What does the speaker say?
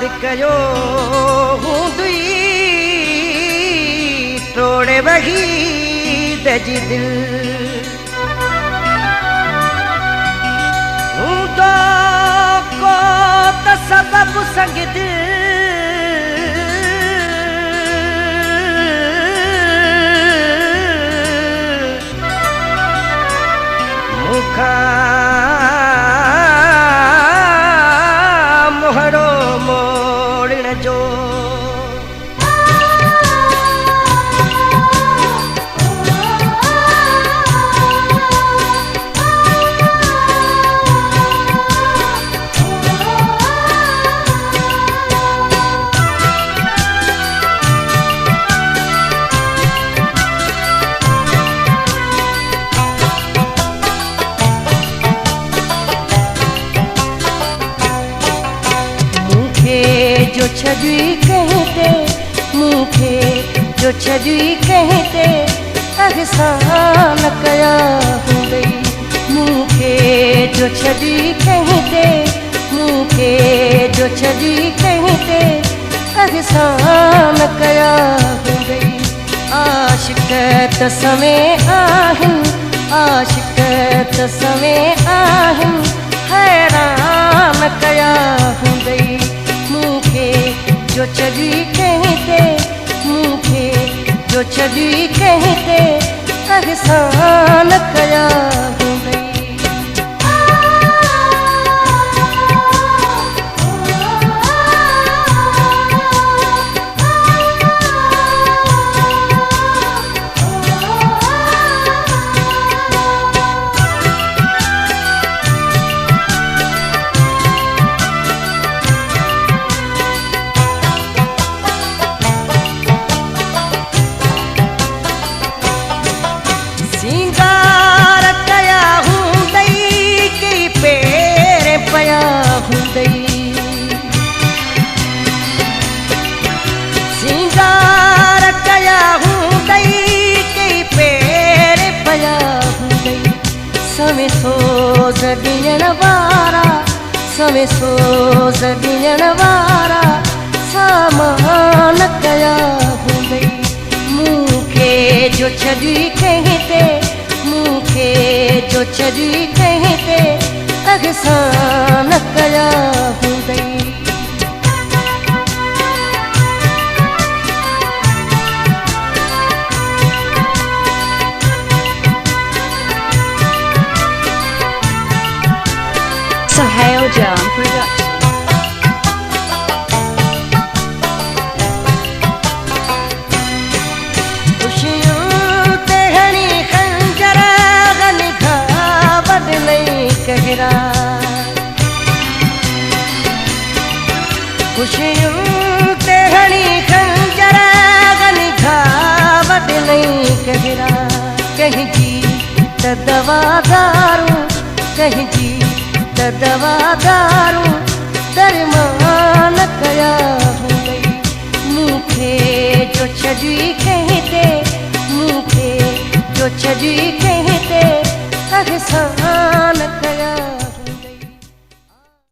याद कयो हूंदुई तोड़े वहीद जी दिल हूंदो को त सबब संग दिल मुखा मोहड़ो मोड़न जो जो छॾी कहते मूंखे जो छॾी कहते अहसान कया हूंदई मूंखे जो छॾी कहते मूंखे जो छॾी कहते अहसान कया हूंदई आशिक़ त समय आहिनि आशिक़ त समय आहिनि हैरान कया हूंदई जो छॾी कहते मूंखे जो छॾी कहते अहसान कया हूंदई सिंगार कया हूंदई कई पेर पया हूंदई समय सोज़ ॾियण वारा समय सोज़ ॾियण वारा सामान कया हूंदई मूंखे जो छॾी कहते मूंखे जो छॾी कहते अहसान कया हूंदई Sohail Jam Production. खुशियों तेहनी खंजर गन खावत नहीं कहरा खुशियों तेहनी खंजर गन खावत नहीं कहरा कहीं जी त दवादारू कहीं जी त दवादारू दरमान कया हूंदई मूंखे जो छॾी कहते मूंखे जो छॾी कहते अहसान